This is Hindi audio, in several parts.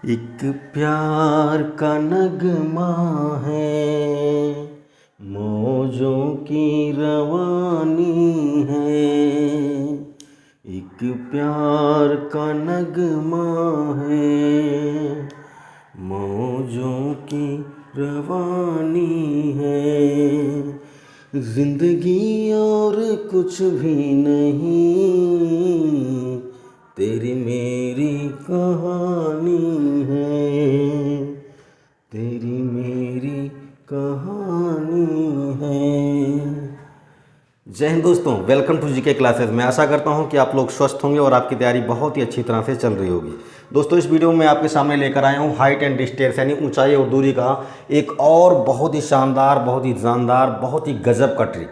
एक प्यार का नगमा है, मौजों की रवानी है। एक प्यार का नगमा है, मौजों की रवानी है। जिंदगी और कुछ भी नहीं, तेरी मेरी कहानी है, तेरी मेरी कहानी है। जय हिंद दोस्तों, वेलकम टू जीके क्लासेस। मैं आशा करता हूं कि आप लोग स्वस्थ होंगे और आपकी तैयारी बहुत ही अच्छी तरह से चल रही होगी। दोस्तों, इस वीडियो में आपके सामने लेकर आया हूं हाइट एंड डिस्टेंस यानी ऊंचाई और दूरी का एक और बहुत ही शानदार, बहुत ही जानदार, बहुत ही गजब का ट्रिक,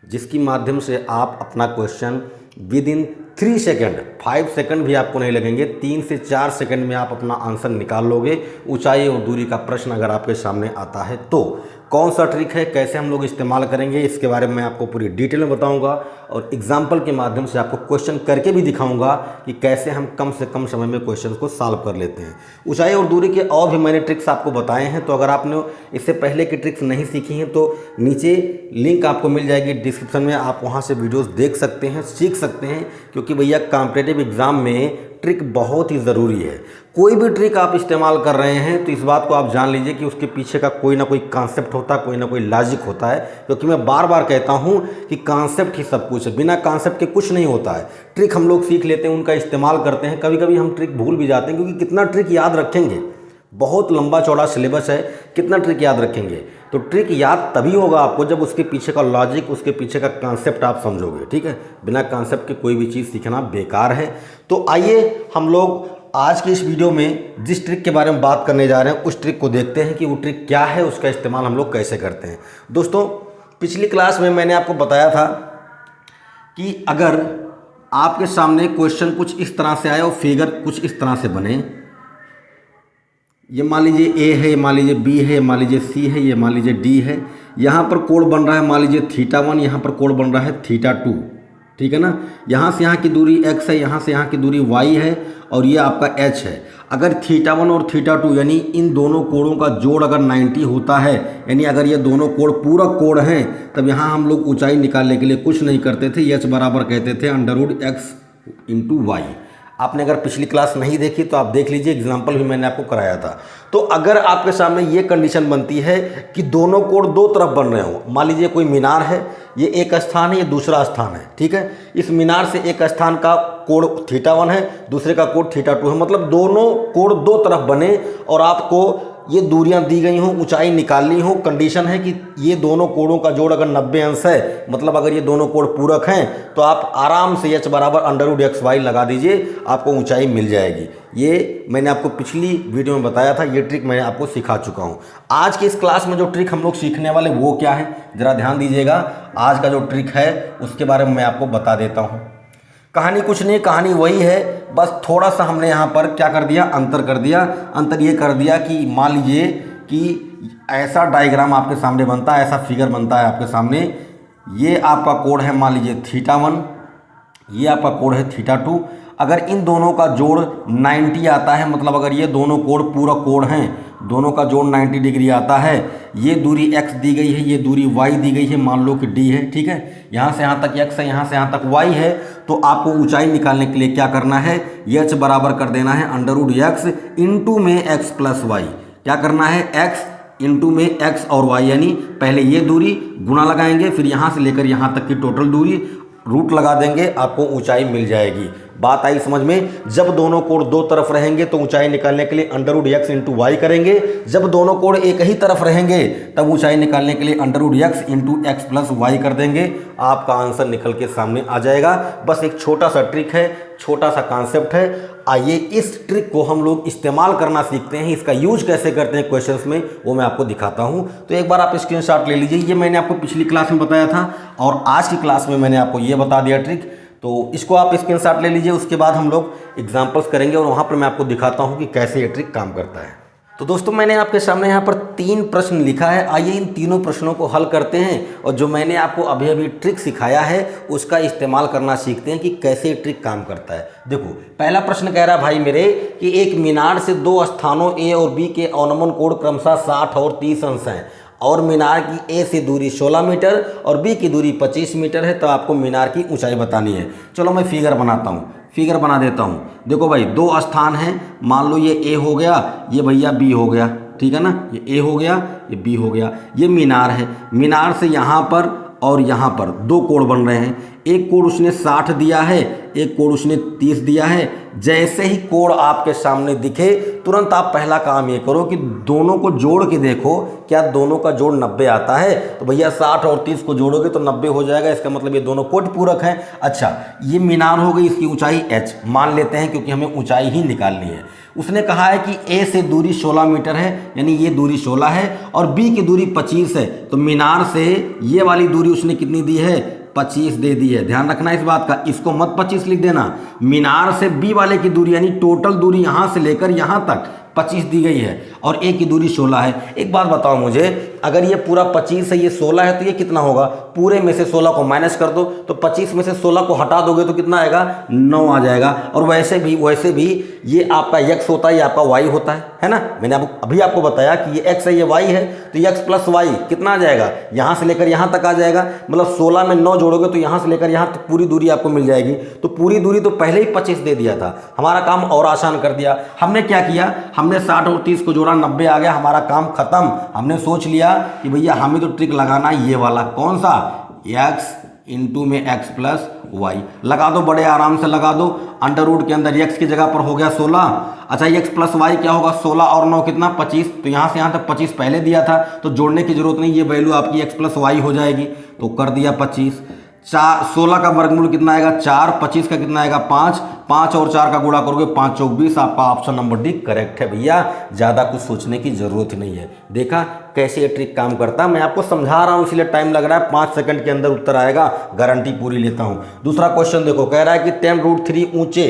जिसकी माध्यम से आप अपना question with in 3 second, 5 second भी आपको नहीं लगेंगे, 3 से 4 सेकंड में आप अपना आंसर निकाल लोगे। ऊंचाई और दूरी का प्रश्न अगर आपके सामने आता है तो कौन सा ट्रिक है, कैसे हम लोग इस्तेमाल करेंगे, इसके बारे में मैं आपको पूरी डिटेल में बताऊंगा और एग्जाम्पल के माध्यम से आपको क्वेश्चन करके भी दिखाऊंगा कि कैसे हम कम से कम समय में क्वेश्चन को सॉल्व कर लेते हैं। ऊंचाई और दूरी के और भी मैंने ट्रिक्स आपको बताए हैं, तो अगर आपने इससे पहले की ट्रिक्स नहीं सीखी हैं तो नीचे लिंक आपको मिल जाएगी डिस्क्रिप्शन में, आप वहाँ से वीडियोज़ देख सकते हैं, सीख सकते हैं। क्योंकि भैया कॉम्पिटिटिव एग्ज़ाम में ट्रिक बहुत ही ज़रूरी है। कोई भी ट्रिक आप इस्तेमाल कर रहे हैं तो इस बात को आप जान लीजिए कि उसके पीछे का कोई ना कोई कॉन्सेप्ट होता है, कोई ना कोई लॉजिक होता है। क्योंकि मैं बार बार कहता हूं कि कॉन्सेप्ट ही सब कुछ है, बिना कॉन्सेप्ट के कुछ नहीं होता है। ट्रिक हम लोग सीख लेते हैं, उनका इस्तेमाल करते हैं, कभी कभी हम ट्रिक भूल भी जाते हैं, क्योंकि कितना ट्रिक याद रखेंगे, बहुत लंबा चौड़ा सिलेबस है, कितना ट्रिक याद रखेंगे। तो ट्रिक याद तभी होगा आपको जब उसके पीछे का लॉजिक, उसके पीछे का कॉन्सेप्ट आप समझोगे। ठीक है, बिना कॉन्सेप्ट के कोई भी चीज़ सीखना बेकार है। तो आइए हम लोग आज की इस वीडियो में जिस ट्रिक के बारे में बात करने जा रहे हैं उस ट्रिक को देखते हैं कि वो ट्रिक क्या है, उसका इस्तेमाल हम लोग कैसे करते हैं। दोस्तों, पिछली क्लास में मैंने आपको बताया था कि अगर आपके सामने क्वेश्चन कुछ इस तरह से आए और फिगर कुछ इस तरह से बने, ये मान लीजिए ए है, ये मान लीजिए बी है, ये मान लीजिए सी है, ये मान लीजिए डी है। यहाँ पर कोण बन रहा है मान लीजिए θ1, यहाँ पर कोण बन रहा है θ2। ठीक है ना, यहाँ से यहाँ की दूरी x है, यहाँ से यहाँ की दूरी y है और ये आपका h है। अगर θ1 और θ2 यानी इन दोनों कोणों का जोड़ अगर 90 होता है, यानी अगर ये दोनों कोण पूरक कोण हैं, तब यहाँ हम लोग ऊंचाई निकालने के लिए कुछ नहीं करते थे, h बराबर कहते थे √x × y। आपने अगर पिछली क्लास नहीं देखी तो आप देख लीजिए, एग्जाम्पल भी मैंने आपको कराया था। तो अगर आपके सामने ये कंडीशन बनती है कि दोनों कोण दो तरफ बन रहे हो, मान लीजिए कोई मीनार है, ये एक स्थान है, ये दूसरा स्थान है। ठीक है, इस मीनार से एक स्थान का कोण θ1 है, दूसरे का कोण θ2 है, मतलब दोनों कोण दो तरफ बने और आपको ये दूरियां दी गई हों, ऊंचाई निकालनी हो। कंडीशन है कि ये दोनों कोणों का जोड़ अगर 90 अंश है, मतलब अगर ये दोनों कोण पूरक हैं, तो आप आराम से h बराबर √xy लगा दीजिए, आपको ऊंचाई मिल जाएगी। ये मैंने आपको पिछली वीडियो में बताया था, ये ट्रिक मैंने आपको सिखा चुका हूँ। आज की इस क्लास में जो ट्रिक हम लोग सीखने वाले वो क्या है, ज़रा ध्यान दीजिएगा। आज का जो ट्रिक है उसके बारे में मैं आपको बता देता हूँ। कहानी कुछ नहीं, कहानी वही है, बस थोड़ा सा हमने यहाँ पर क्या कर दिया, अंतर कर दिया। अंतर ये कर दिया कि मान लीजिए कि ऐसा डायग्राम आपके सामने बनता है, ऐसा फिगर बनता है आपके सामने। ये आपका कोण है मान लीजिए θ1, ये आपका कोण है θ2। अगर इन दोनों का जोड़ 90 आता है, मतलब अगर ये दोनों कोण पूरक कोण हैं, दोनों का जोड़ 90 डिग्री आता है, ये दूरी x दी गई है, ये दूरी y दी गई है, मान लो कि d है। ठीक है, यहाँ से यहाँ तक x है, यहाँ से यहाँ तक y है। तो आपको ऊंचाई निकालने के लिए क्या करना है, h बराबर कर देना है √x × में x + y। क्या करना है, x × में x और y, यानी पहले ये दूरी गुणा लगाएंगे, फिर यहाँ से लेकर यहाँ तक की टोटल दूरी रूट लगा देंगे, आपको ऊंचाई मिल जाएगी। बात आई समझ में। जब दोनों कोण दो तरफ रहेंगे तो ऊंचाई निकालने के लिए √x × y करेंगे, जब दोनों कोण एक ही तरफ रहेंगे तब ऊंचाई निकालने के लिए √x × x + y कर देंगे। आपका आंसर निकल के सामने आ जाएगा। बस एक छोटा सा ट्रिक है, छोटा सा कॉन्सेप्ट है। आइए इस ट्रिक को हम लोग इस्तेमाल करना सीखते हैं। इसका यूज कैसे करते हैं क्वेश्चंस में, वो मैं आपको दिखाता हूं। तो एक बार आप स्क्रीनशॉट ले लीजिए। ये मैंने आपको पिछली क्लास में बताया था और आज की क्लास में मैंने आपको ये बता दिया ट्रिक। तो इसको आप स्क्रीनशॉट ले लीजिए। उसके बाद हम लोग एग्जांपल्स करेंगे और वहाँ पर मैं आपको दिखाता हूँ कि कैसे ये ट्रिक काम करता है। तो दोस्तों मैंने आपके सामने यहाँ पर 3 प्रश्न लिखा है। आइए इन तीनों प्रश्नों को हल करते हैं और जो मैंने आपको अभी अभी ट्रिक सिखाया है उसका इस्तेमाल करना सीखते हैं कि कैसे ट्रिक काम करता है। देखो पहला प्रश्न कह रहा है भाई मेरे कि एक मीनार से 2 स्थानों ए और बी के अवनमन कोण क्रमशः 60 और 30 अंश हैं और मीनार की ए से दूरी 16 मीटर और बी की दूरी 25 मीटर है, तो आपको मीनार की ऊंचाई बतानी है। चलो मैं फिगर बनाता हूँ, फिगर बना देता हूँ। देखो भाई 2 स्थान हैं, मान लो ये ए हो गया, ये भैया बी हो गया, ठीक है ना, ये ए हो गया, ये बी हो गया, ये मीनार है। मीनार से यहाँ पर और यहाँ पर 2 कोण बन रहे हैं। एक कोण उसने 60 दिया है, एक कोण उसने 30 दिया है। जैसे ही कोण आपके सामने दिखे तुरंत आप पहला काम ये करो कि दोनों को जोड़ के देखो क्या दोनों का जोड़ 90 आता है। तो भैया 60 और 30 को जोड़ोगे तो 90 हो जाएगा, इसका मतलब ये दोनों कोट पूरक हैं। अच्छा ये मीनार हो गई, इसकी ऊंचाई h मान लेते हैं क्योंकि हमें ऊंचाई ही निकालनी है। उसने कहा है कि ए से दूरी 16 मीटर है, यानी ये दूरी 16 है और बी की दूरी 25 है। तो मीनार से ये वाली दूरी उसने कितनी दी है, 25 दे दी है। ध्यान रखना इस बात का, इसको मत 25 लिख देना। मीनार से बी वाले की दूरी यानी टोटल दूरी यहाँ से लेकर यहाँ तक 25 दी गई है और ए की दूरी 16 है। एक बात बताओ मुझे, अगर ये पूरा 25 है, ये 16 है, तो ये कितना होगा? पूरे में से 16 को माइनस कर दो तो 25 में से 16 को हटा दोगे तो कितना आएगा? 9 आ जाएगा। और वैसे भी ये आपका x होता है, ये आपका y होता है ना। मैंने अभी आपको बताया कि ये x है, ये y है, तो x प्लस वाई कितना आ जाएगा? यहाँ से लेकर यहाँ तक आ जाएगा। मतलब 16 में 9 जोड़ोगे तो यहाँ से लेकर यहाँ तक पूरी दूरी आपको मिल जाएगी। तो पूरी दूरी तो पहले ही 25 दे दिया था, हमारा काम और आसान कर दिया। हमने क्या किया, हमने 60 और 30 को जोड़ा, 90 आ गया, हमारा काम खत्म। हमने सोच लिया कि भैया हमें तो ट्रिक लगाना ये वाला, कौन सा? x इंटू में x प्लस वाई। लगा दो, बड़े आराम से लगा दो। अंडर रूट के अंदर x की जगह पर हो गया 16। अच्छा x प्लस वाई क्या होगा? 16 और 9 कितना? 25। तो यहाँ से यहाँ तक 25 पहले दिया था तो जोड़ने की जरूरत नहीं, ये वैल्यू आपकी x प्लस वाई हो जाएगी। तो कर दिया 25। 16 का वर्गमूल कितना आएगा? 4। 25 का कितना आएगा? 5। 5 और 4 का गुणा करोगे 5 चौक 20। आपका ऑप्शन नंबर डी करेक्ट है भैया, ज़्यादा कुछ सोचने की जरूरत नहीं है। देखा कैसे ये ट्रिक काम करता है, मैं आपको समझा रहा हूँ इसलिए टाइम लग रहा है। 5 सेकंड के अंदर उत्तर आएगा, गारंटी पूरी लेता हूँ। दूसरा क्वेश्चन देखो, कह रहा है कि 10√3 ऊंचे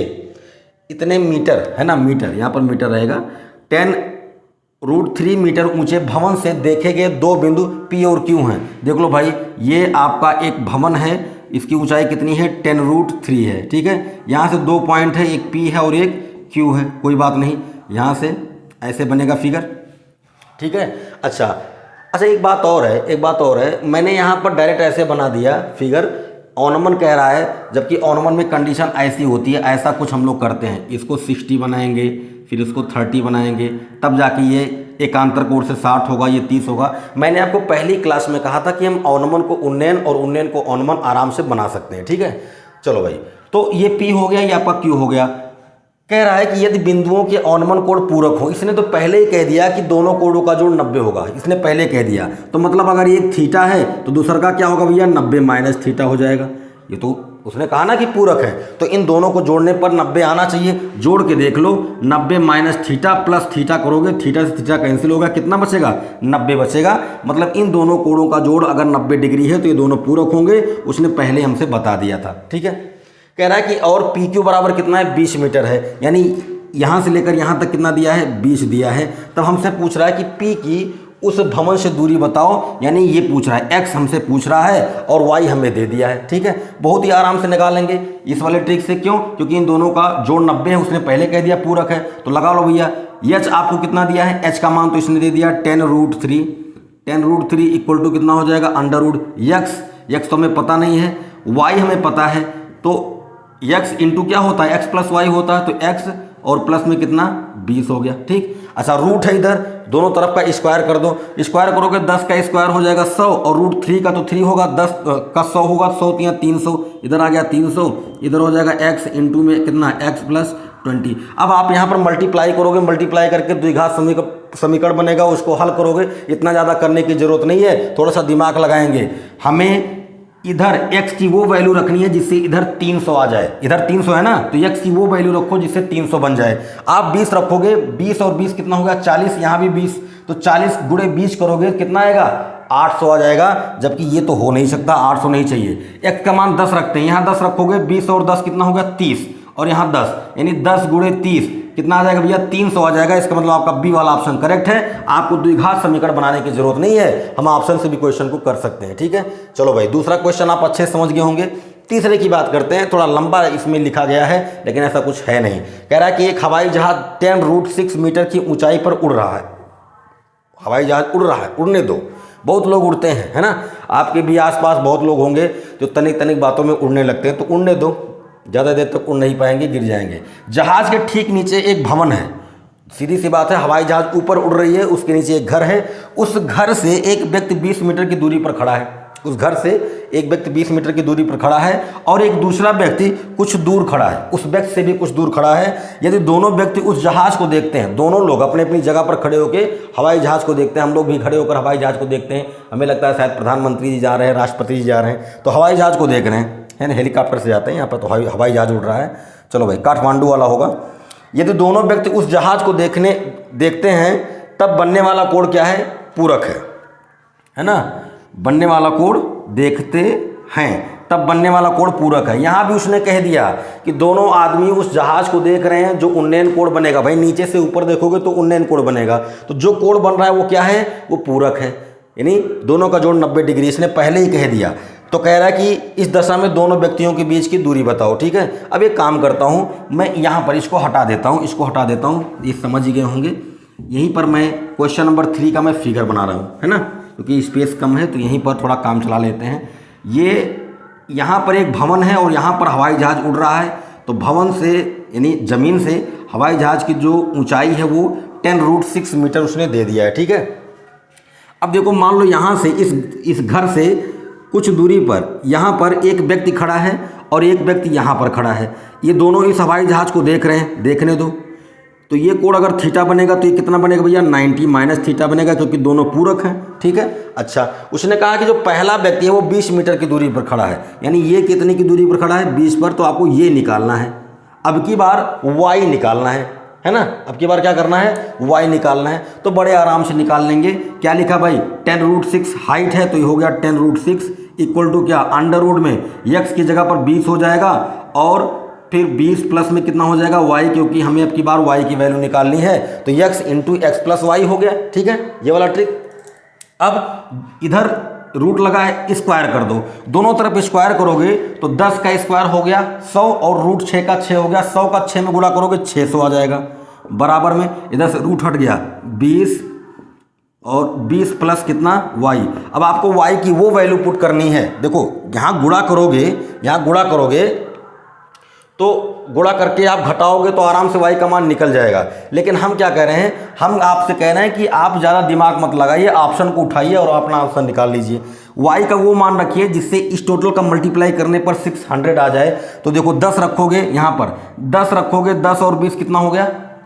इतने मीटर, है ना, मीटर, यहाँ पर मीटर रहेगा। 10√3 मीटर ऊंचे भवन से देखे गए 2 बिंदु P और Q हैं। देख लो भाई, ये आपका एक भवन है, इसकी ऊंचाई कितनी है? 10√3 है, ठीक है। यहाँ से 2 पॉइंट है, एक P है और एक Q है, कोई बात नहीं। यहाँ से ऐसे बनेगा फिगर, ठीक है। अच्छा एक बात और है, मैंने यहाँ पर डायरेक्ट ऐसे बना दिया फिगर। ऑनमन कह रहा है, जबकि ऑनमन में कंडीशन ऐसी होती है, ऐसा कुछ हम लोग करते हैं, इसको 60 बनाएंगे, फिर इसको 30 बनाएंगे, तब जाके ये एकांतर कोण से 60 होगा, ये 30 होगा। मैंने आपको पहली क्लास में कहा था कि हम ऑनमन को उन्नयन और उन्नयन को ऑनमन आराम से बना सकते हैं, ठीक है। चलो भाई, तो ये P हो गया, ये आपका Q हो गया। कह रहा है कि यदि बिंदुओं के ऑनमन कोण पूरक हो, इसने तो पहले ही कह दिया कि दोनों कोणों का जोड़ 90 होगा, इसने पहले कह दिया। तो मतलब अगर ये थीटा है तो दूसरा का क्या होगा भैया? 90 माइनस थीटा हो जाएगा। ये तो उसने कहा ना कि पूरक है, तो इन दोनों को जोड़ने पर 90 आना चाहिए। जोड़ के देख लो, 90 माइनस थीटा प्लस थीटा करोगे, थीटा से थीटा कैंसिल होगा, कितना बचेगा? 90 बचेगा। मतलब इन दोनों कोणों का जोड़ अगर 90 डिग्री है तो ये दोनों पूरक होंगे, उसने पहले हमसे बता दिया था, ठीक है। कह रहा है कि और PQ बराबर कितना है? 20 मीटर है, यानी यहाँ से लेकर यहाँ तक कितना दिया है? 20 दिया है। तब हमसे पूछ रहा है कि P की उस भवन से दूरी बताओ, यानी ये पूछ रहा है, x हमसे पूछ रहा है और y हमें दे दिया है, ठीक है। बहुत ही आराम से निकालेंगे इस वाले ट्रिक से। क्यों? क्योंकि इन दोनों का जोड़ 90 है, उसने पहले कह दिया पूरक है। तो लगा लो भैया, h आपको कितना दिया है? h का मान तो इसने दे दिया 10√3। 10√3 इक्वल टू कितना हो जाएगा? √x तो हमें पता नहीं है, y हमें पता है। तो x इंटू क्या होता है? x प्लस वाई होता है, तो x और प्लस में कितना? 20 हो गया, ठीक। अच्छा रूट है इधर, दोनों तरफ का स्क्वायर कर दो। स्क्वायर करोगे 10 का स्क्वायर हो जाएगा 100 और √3 का तो 3 होगा, 10 का 100 होगा, 100 या 300, इधर आ गया 300, इधर हो जाएगा x इंटू में कितना? x plus 20। अब आप यहाँ पर मल्टीप्लाई करोगे, मल्टीप्लाई करके द्विघात समीकरण बनेगा, उसको हल करोगे। इतना ज़्यादा करने की जरूरत नहीं है, थोड़ा सा दिमाग लगाएंगे। हमें इधर x की वो वैल्यू रखनी है जिससे इधर 300 आ जाए। इधर 300 है ना, तो x की वो वैल्यू रखो जिससे 300 बन जाए। आप 20 रखोगे, 20 और 20 कितना होगा? 40। यहाँ भी 20, तो 40 गुणे 20 करोगे कितना आएगा? 800 आ जाएगा। जबकि ये तो हो नहीं सकता, 800 नहीं चाहिए। x का मान 10 रखते हैं, यहाँ 10 रखोगे, 20 और 10 कितना होगा? 30, और यहाँ 10, यानी 10 गुणे 30 कितना आ जाएगा भैया 300 आ जाएगा। इसका मतलब आपका बी वाला ऑप्शन करेक्ट है। आपको द्विघात समीकरण बनाने की जरूरत नहीं है, हम ऑप्शन से भी क्वेश्चन को कर सकते हैं। ठीक है, चलो भाई दूसरा क्वेश्चन आप अच्छे से समझ गए होंगे। तीसरे की बात करते हैं, थोड़ा लंबा इसमें लिखा गया है लेकिन ऐसा कुछ है नहीं। कह रहा है कि एक हवाई जहाज 10√6 मीटर की ऊंचाई पर उड़ रहा है। हवाई जहाज उड़ रहा है, उड़ने दो, बहुत लोग उड़ते हैं, है ना। आपके भी आसपास बहुत लोग होंगे जो तनिक तनिक बातों में उड़ने लगते हैं, तो उड़ने दो, ज़्यादा देर तक उड़ नहीं पाएंगे, गिर जाएंगे। जहाज के ठीक नीचे एक भवन है, सीधी सी बात है, हवाई जहाज ऊपर उड़ रही है, उसके नीचे एक घर है। उस घर से एक व्यक्ति 20 मीटर की दूरी पर खड़ा है। उस घर से एक व्यक्ति 20 मीटर की दूरी पर खड़ा है और एक दूसरा व्यक्ति कुछ दूर खड़ा है, उस व्यक्ति से भी कुछ दूर खड़ा है। यदि दोनों व्यक्ति उस जहाज को देखते हैं, दोनों लोग अपनी अपनी जगह पर खड़े होकर हवाई जहाज को देखते हैं, हम लोग भी खड़े होकर हवाई जहाज को देखते हैं, हमें लगता है शायद प्रधानमंत्री जी जा रहे हैं, राष्ट्रपति जी जा रहे हैं, तो हवाई जहाज को देख रहे हैं, है ना, हेलीकॉप्टर से जाते हैं, यहाँ पर तो हवाई जहाज उड़ रहा है। चलो भाई काठमांडू वाला होगा। यदि दोनों व्यक्ति उस जहाज को देखते हैं तब बनने वाला कोण क्या है, पूरक है ना। बनने वाला कोण देखते हैं तब बनने वाला कोण पूरक है। यहाँ भी उसने कह दिया कि दोनों आदमी उस जहाज को देख रहे हैं, जो उन्नयन कोण बनेगा, भाई नीचे से ऊपर देखोगे तो उन्नयन कोण बनेगा, तो जो कोण बन रहा है वो क्या है, वो पूरक है, यानी दोनों का जोड़ 90 डिग्री, इसने पहले ही कह दिया। तो कह रहा है कि इस दशा में दोनों व्यक्तियों के बीच की दूरी बताओ। ठीक है, अब एक काम करता हूँ, मैं यहाँ पर इसको हटा देता हूँ, इसको हटा देता हूँ, ये समझ ही गए होंगे। यहीं पर मैं क्वेश्चन नंबर 3 का मैं फिगर बना रहा हूँ, है ना, क्योंकि स्पेस कम है तो यहीं पर थोड़ा काम चला लेते हैं। ये यहाँ पर एक भवन है और यहाँ पर हवाई जहाज उड़ रहा है, तो भवन से यानी ज़मीन से हवाई जहाज की जो ऊंचाई है वो 10√6 मीटर उसने दे दिया है। ठीक है, अब देखो मान लो यहाँ से इस घर से कुछ दूरी पर यहाँ पर एक व्यक्ति खड़ा है और एक व्यक्ति यहाँ पर खड़ा है, ये दोनों इस हवाई जहाज को देख रहे हैं, देखने दो। तो ये कोण अगर थीटा बनेगा तो ये कितना बनेगा भैया, 90 माइनस थीटा बनेगा, क्योंकि दोनों पूरक हैं। ठीक है, अच्छा उसने कहा कि जो पहला व्यक्ति है वो 20 मीटर की दूरी पर खड़ा है, यानी ये कितने की दूरी पर खड़ा है, 20 पर, तो आपको ये निकालना है। अब की बार y निकालना है ना, अब की बार क्या करना है, y निकालना है। तो बड़े आराम से निकाल लेंगे। क्या लिखा भाई, 10√6 हाइट है, तो ये हो गया 10√6 इक्वल टू क्या, अंडर रूट में x की जगह पर 20 हो जाएगा और फिर 20 प्लस में कितना हो जाएगा y, क्योंकि हमें अब की बार y की वैल्यू निकालनी है, तो x into x plus y हो गया। ठीक है, ये वाला ट्रिक। अब इधर रूट लगा है, स्क्वायर कर दो, दोनों तरफ स्क्वायर करोगे तो 10 का स्क्वायर हो गया 100 और रूट 6 का 6 हो गया, 100 का 6 में गुणा करोगे 600 आ जाएगा। बराबर में इधर से रूट हट गया 20 और 20 प्लस कितना y। अब आपको y की वो वैल्यू पुट करनी है। देखो यहाँ गुणा करोगे तो गुणा करके आप घटाओगे तो आराम से y का मान निकल जाएगा। लेकिन हम क्या कह रहे हैं, हम आपसे कह रहे हैं कि आप ज़्यादा दिमाग मत लगाइए, ऑप्शन को उठाइए और अपना ऑप्शन निकाल लीजिए। y का वो मान रखिए जिससे इस टोटल का मल्टीप्लाई करने पर 600 आ जाए। तो देखो 10 रखोगे, यहाँ पर 10 रखोगे, 10 और 20 कितना हो गया,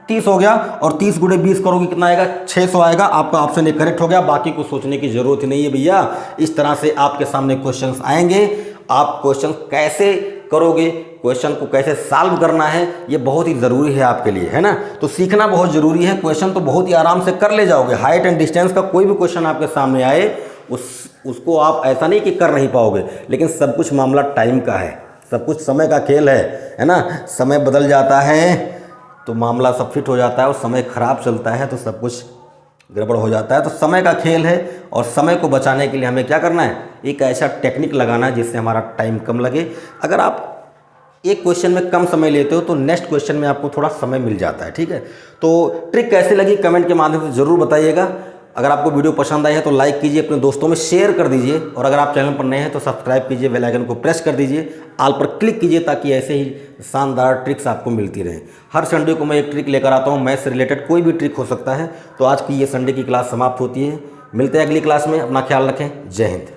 30 हो गया, और 30 गुणे 20 करोगे कितना आएगा, 600 आएगा। आपका ऑप्शन एक करेक्ट हो गया, बाकी को सोचने की जरूरत नहीं है भैया। इस तरह से आपके सामने क्वेश्चंस आएंगे, आप क्वेश्चन कैसे करोगे, क्वेश्चन को कैसे सॉल्व करना है, ये बहुत ही ज़रूरी है आपके लिए, है ना। तो सीखना बहुत ज़रूरी है। क्वेश्चन तो बहुत ही आराम से कर ले जाओगे। हाइट एंड डिस्टेंस का कोई भी क्वेश्चन आपके सामने आए उसको आप ऐसा नहीं कि कर नहीं पाओगे, लेकिन सब कुछ मामला टाइम का है, सब कुछ समय का खेल है ना। समय बदल जाता है तो मामला सब फिट हो जाता है, और समय खराब चलता है तो सब कुछ गड़बड़ हो जाता है। तो समय का खेल है, और समय को बचाने के लिए हमें क्या करना है, एक ऐसा टेक्निक लगाना है जिससे हमारा टाइम कम लगे। अगर आप एक क्वेश्चन में कम समय लेते हो तो नेक्स्ट क्वेश्चन में आपको थोड़ा समय मिल जाता है। ठीक है, तो ट्रिक कैसी लगी कमेंट के माध्यम से ज़रूर बताइएगा। अगर आपको वीडियो पसंद आई है तो लाइक कीजिए, अपने दोस्तों में शेयर कर दीजिए, और अगर आप चैनल पर नए हैं तो सब्सक्राइब कीजिए, बेल आइकन को प्रेस कर दीजिए, ऑल पर क्लिक कीजिए, ताकि ऐसे ही शानदार ट्रिक्स आपको मिलती रहे। हर संडे को मैं एक ट्रिक लेकर आता हूँ, मैथ्स से रिलेटेड कोई भी ट्रिक हो सकता है। तो आज की ये संडे की क्लास समाप्त होती है, मिलते हैं अगली क्लास में। अपना ख्याल रखें, जय हिंद।